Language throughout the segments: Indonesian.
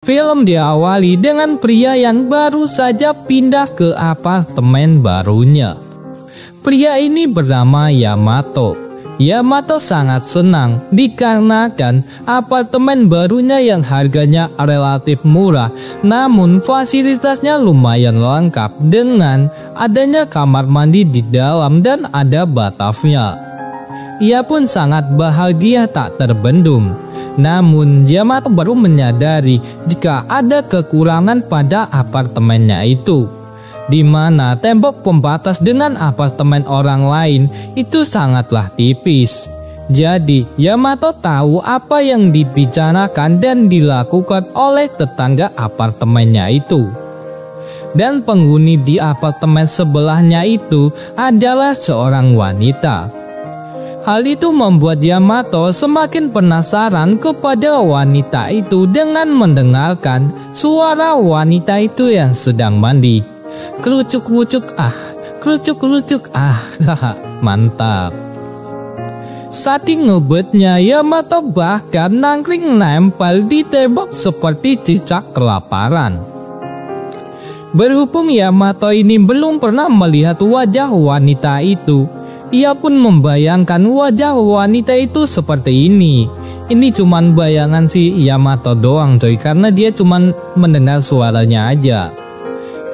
Film diawali dengan pria yang baru saja pindah ke apartemen barunya. Pria ini bernama Yamato. Yamato sangat senang dikarenakan apartemen barunya yang harganya relatif murah, namun fasilitasnya lumayan lengkap dengan adanya kamar mandi di dalam dan ada bathtubnya. Ia pun sangat bahagia tak terbendung. Namun Yamato baru menyadari jika ada kekurangan pada apartemennya itu, di mana tembok pembatas dengan apartemen orang lain itu sangatlah tipis. Jadi Yamato tahu apa yang dibicarakan dan dilakukan oleh tetangga apartemennya itu. Dan penghuni di apartemen sebelahnya itu adalah seorang wanita. Hal itu membuat Yamato semakin penasaran kepada wanita itu dengan mendengarkan suara wanita itu yang sedang mandi. Kerucuk-kerucuk kerucuk-kerucuk mantap. Saking ngebetnya Yamato bahkan nangkring nempel di tembok seperti cicak kelaparan. Berhubung Yamato ini belum pernah melihat wajah wanita itu, ia pun membayangkan wajah wanita itu seperti ini. Ini cuman bayangan si Yamato doang coy, karena dia cuman mendengar suaranya aja.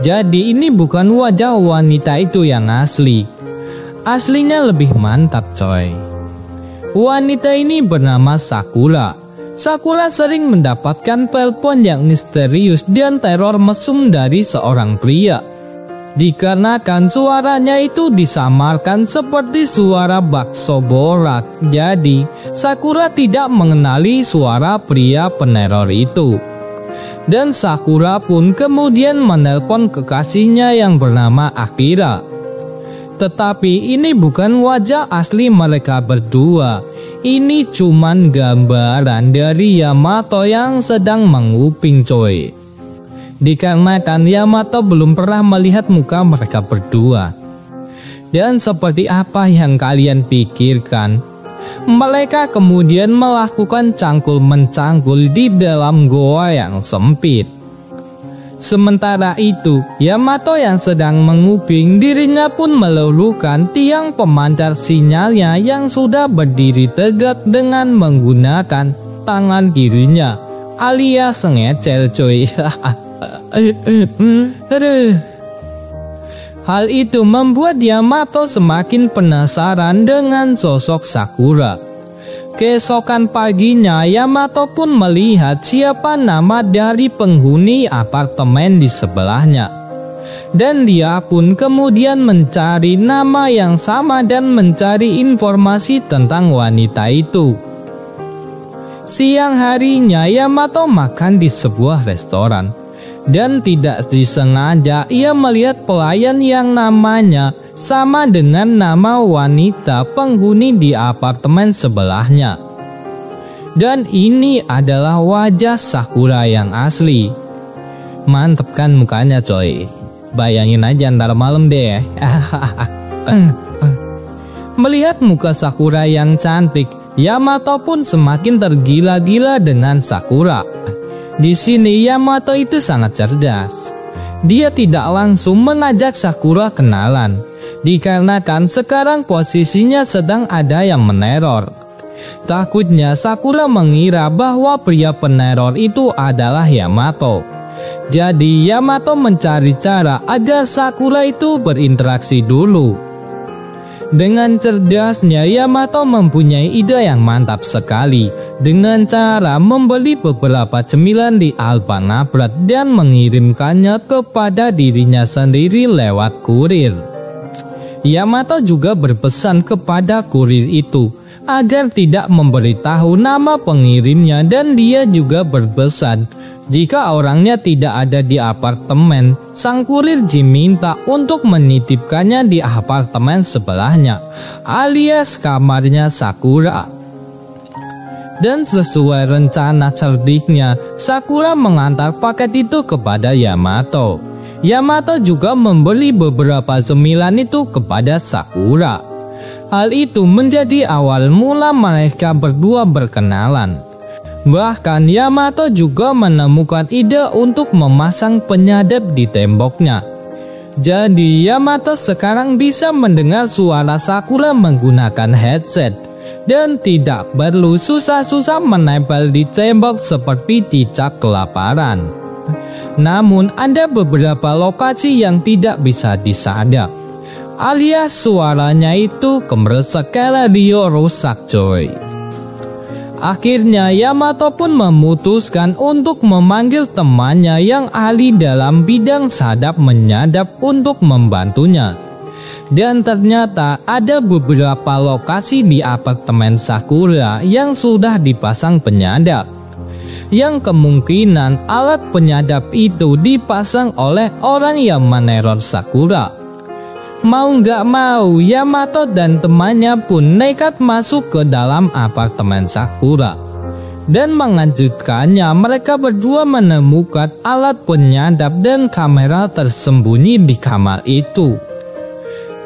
Jadi ini bukan wajah wanita itu yang asli. Aslinya lebih mantap coy. Wanita ini bernama Sakura. Sakura sering mendapatkan telepon yang misterius dan teror mesum dari seorang pria. Dikarenakan suaranya itu disamarkan seperti suara bakso borak, jadi Sakura tidak mengenali suara pria peneror itu. Dan Sakura pun kemudian menelpon kekasihnya yang bernama Akira. Tetapi ini bukan wajah asli mereka berdua. Ini cuman gambaran dari Yamato yang sedang menguping coy. Dikarenakan Yamato belum pernah melihat muka mereka berdua. Dan seperti apa yang kalian pikirkan? Mereka kemudian melakukan cangkul-mencangkul di dalam goa yang sempit. Sementara itu, Yamato yang sedang menguping dirinya pun meluluhkan tiang pemancar sinyalnya yang sudah berdiri tegak dengan menggunakan tangan kirinya, alias ngecel coy. Hal itu membuat Yamato semakin penasaran dengan sosok Sakura. Keesokan paginya Yamato pun melihat siapa nama dari penghuni apartemen di sebelahnya. Dan dia pun kemudian mencari nama yang sama dan mencari informasi tentang wanita itu. Siang harinya Yamato makan di sebuah restoran. Dan tidak disengaja ia melihat pelayan yang namanya sama dengan nama wanita penghuni di apartemen sebelahnya. Dan ini adalah wajah Sakura yang asli. Mantep kan mukanya coy. Bayangin aja ntar malam deh. Melihat muka Sakura yang cantik, Yamato pun semakin tergila-gila dengan Sakura. Di sini Yamato itu sangat cerdas. Dia tidak langsung mengajak Sakura kenalan, dikarenakan sekarang posisinya sedang ada yang meneror. Takutnya Sakura mengira bahwa pria peneror itu adalah Yamato. Jadi Yamato mencari cara agar Sakura itu berinteraksi dulu. Dengan cerdasnya Yamato mempunyai ide yang mantap sekali dengan cara membeli beberapa cemilan di Alpanabrat dan mengirimkannya kepada dirinya sendiri lewat kurir. Yamato juga berpesan kepada kurir itu agar tidak memberitahu nama pengirimnya dan dia juga berpesan jika orangnya tidak ada di apartemen, sang kurir diminta untuk menitipkannya di apartemen sebelahnya, alias kamarnya Sakura. Dan sesuai rencana cerdiknya, Sakura mengantar paket itu kepada Yamato. Yamato juga membeli beberapa cemilan itu kepada Sakura. Hal itu menjadi awal mula mereka berdua berkenalan. Bahkan Yamato juga menemukan ide untuk memasang penyadap di temboknya. Jadi Yamato sekarang bisa mendengar suara Sakura menggunakan headset dan tidak perlu susah-susah menempel di tembok seperti cicak kelaparan. Namun ada beberapa lokasi yang tidak bisa disadap, alias suaranya itu kemeresek radio rusak coy. Akhirnya Yamato pun memutuskan untuk memanggil temannya yang ahli dalam bidang sadap menyadap untuk membantunya. Dan ternyata ada beberapa lokasi di apartemen Sakura yang sudah dipasang penyadap, yang kemungkinan alat penyadap itu dipasang oleh orang yang meneror Sakura. Mau gak mau, Yamato dan temannya pun nekat masuk ke dalam apartemen Sakura. Dan mengejutkannya, mereka berdua menemukan alat penyadap dan kamera tersembunyi di kamar itu.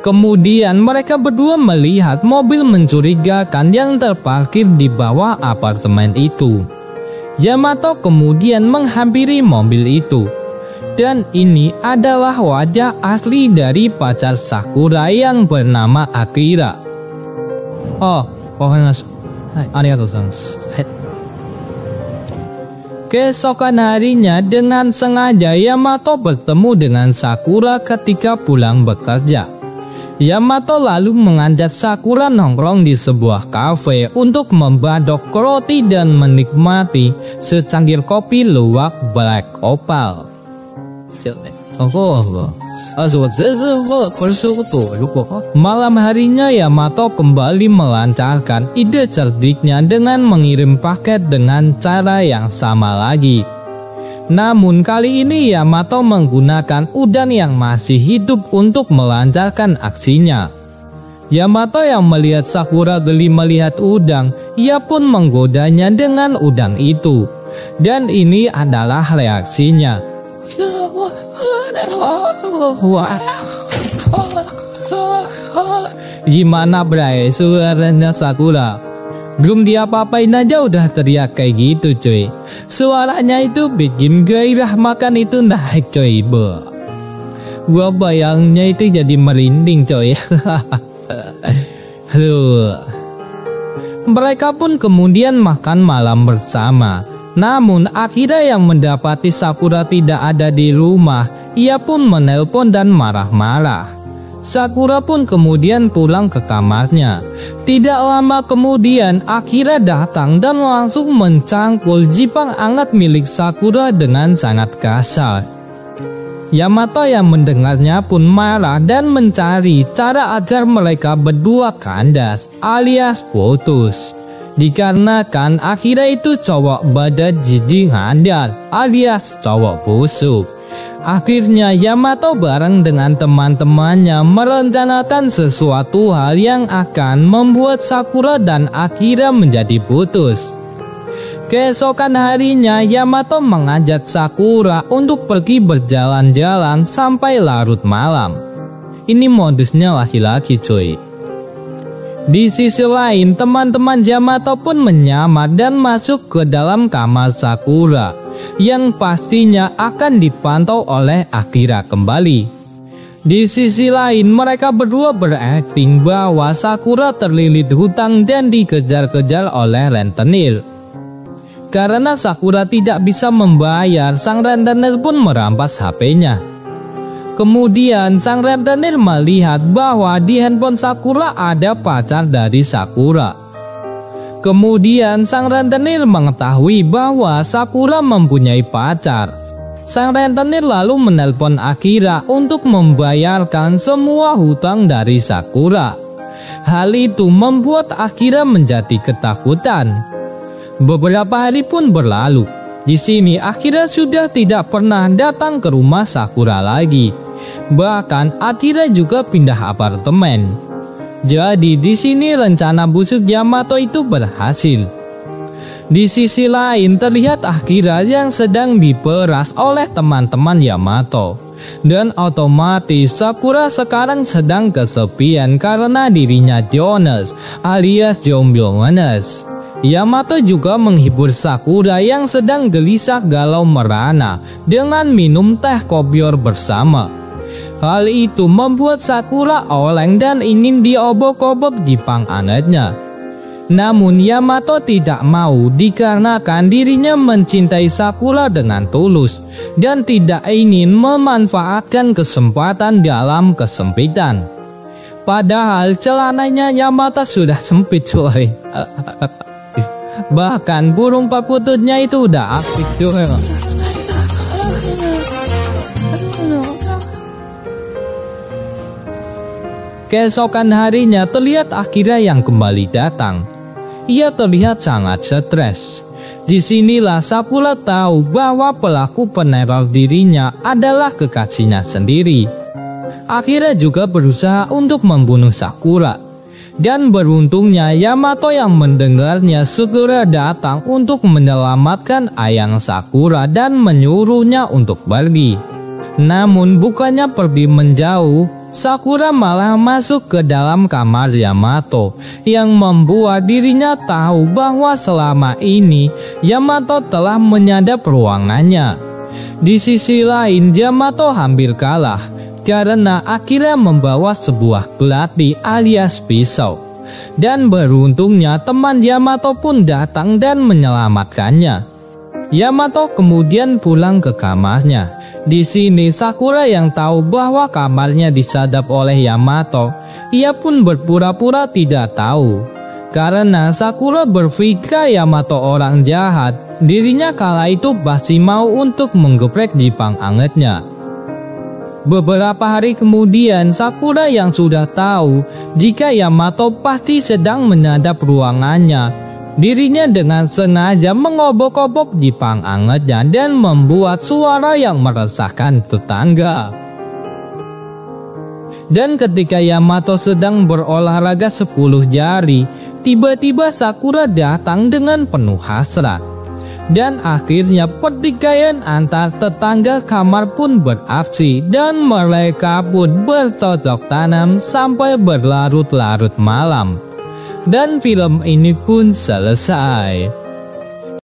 Kemudian mereka berdua melihat mobil mencurigakan yang terparkir di bawah apartemen itu. Yamato kemudian menghampiri mobil itu. Dan ini adalah wajah asli dari pacar Sakura yang bernama Akira. Keesokan harinya dengan sengaja Yamato bertemu dengan Sakura ketika pulang bekerja. Yamato lalu mengajak Sakura nongkrong di sebuah kafe untuk membadok roti dan menikmati secangkir kopi luwak Black Opal. Malam harinya Yamato kembali melancarkan ide cerdiknya dengan mengirim paket dengan cara yang sama lagi. Namun kali ini Yamato menggunakan udang yang masih hidup untuk melancarkan aksinya. Yamato yang melihat Sakura geli melihat udang, ia pun menggodanya dengan udang itu. Dan ini adalah reaksinya. Gimana bray suaranya Sakura? Belum diapa-apain aja udah teriak kayak gitu cuy. Suaranya itu bikin gairah makan itu naik coy. Gua bayangnya itu jadi merinding coy. Mereka pun kemudian makan malam bersama. Namun Akira yang mendapati Sakura tidak ada di rumah, ia pun menelpon dan marah-marah. Sakura pun kemudian pulang ke kamarnya. Tidak lama kemudian Akira datang dan langsung mencangkul jipang hangat milik Sakura dengan sangat kasar. Yamato yang mendengarnya pun marah dan mencari cara agar mereka berdua kandas alias putus. Dikarenakan Akira itu cowok badan jidi ngandar alias cowok busuk. Akhirnya Yamato bareng dengan teman-temannya merencanakan sesuatu hal yang akan membuat Sakura dan Akira menjadi putus. Keesokan harinya Yamato mengajak Sakura untuk pergi berjalan-jalan sampai larut malam. Ini modusnya laki-laki cuy. Di sisi lain teman-teman Yamato pun menyamar dan masuk ke dalam kamar Sakura, yang pastinya akan dipantau oleh Akira kembali. Di sisi lain mereka berdua berakting bahwa Sakura terlilit hutang dan dikejar-kejar oleh rentenir. Karena Sakura tidak bisa membayar, sang rentenir pun merampas HP-nya. Kemudian sang rentenir melihat bahwa di handphone Sakura ada pacar dari Sakura. Kemudian sang rentenir mengetahui bahwa Sakura mempunyai pacar. Sang rentenir lalu menelpon Akira untuk membayarkan semua hutang dari Sakura. Hal itu membuat Akira menjadi ketakutan. Beberapa hari pun berlalu. Di sini Akira sudah tidak pernah datang ke rumah Sakura lagi. Bahkan Akira juga pindah apartemen. Jadi di sini rencana busuk Yamato itu berhasil. Di sisi lain terlihat Akira yang sedang diperas oleh teman-teman Yamato. Dan otomatis Sakura sekarang sedang kesepian karena dirinya Jonas alias jomblo manes. Yamato juga menghibur Sakura yang sedang gelisah galau merana dengan minum teh kopior bersama. Hal itu membuat Sakura oleng dan ingin diobok-obok Jepang anaknya. Namun Yamato tidak mau dikarenakan dirinya mencintai Sakura dengan tulus dan tidak ingin memanfaatkan kesempatan dalam kesempitan. Padahal celananya Yamato sudah sempit coy. Bahkan burung perkututnya itu udah aktif coy. Keesokan harinya terlihat Akira yang kembali datang. Ia terlihat sangat stres. Disinilah Sakura tahu bahwa pelaku peneror dirinya adalah kekasihnya sendiri. Akira juga berusaha untuk membunuh Sakura. Dan beruntungnya Yamato yang mendengarnya segera datang untuk menyelamatkan ayang Sakura dan menyuruhnya untuk pergi. Namun bukannya pergi menjauh, Sakura malah masuk ke dalam kamar Yamato yang membuat dirinya tahu bahwa selama ini Yamato telah menyadap ruangannya. Di sisi lain Yamato hampir kalah karena Akira membawa sebuah kelati alias pisau. Dan beruntungnya teman Yamato pun datang dan menyelamatkannya. Yamato kemudian pulang ke kamarnya. Di sini Sakura yang tahu bahwa kamarnya disadap oleh Yamato, ia pun berpura-pura tidak tahu. Karena Sakura berpikir Yamato orang jahat, dirinya kala itu pasti mau untuk menggeprek Jepang angetnya. Beberapa hari kemudian Sakura yang sudah tahu jika Yamato pasti sedang menyadap ruangannya, dirinya dengan sengaja mengobok-obok Jepang angetnya dan membuat suara yang meresahkan tetangga. Dan ketika Yamato sedang berolahraga 10 jari, tiba-tiba Sakura datang dengan penuh hasrat. Dan akhirnya pertikaian antar tetangga kamar pun beraksi dan mereka pun bercocok tanam sampai berlarut-larut malam. Dan film ini pun selesai.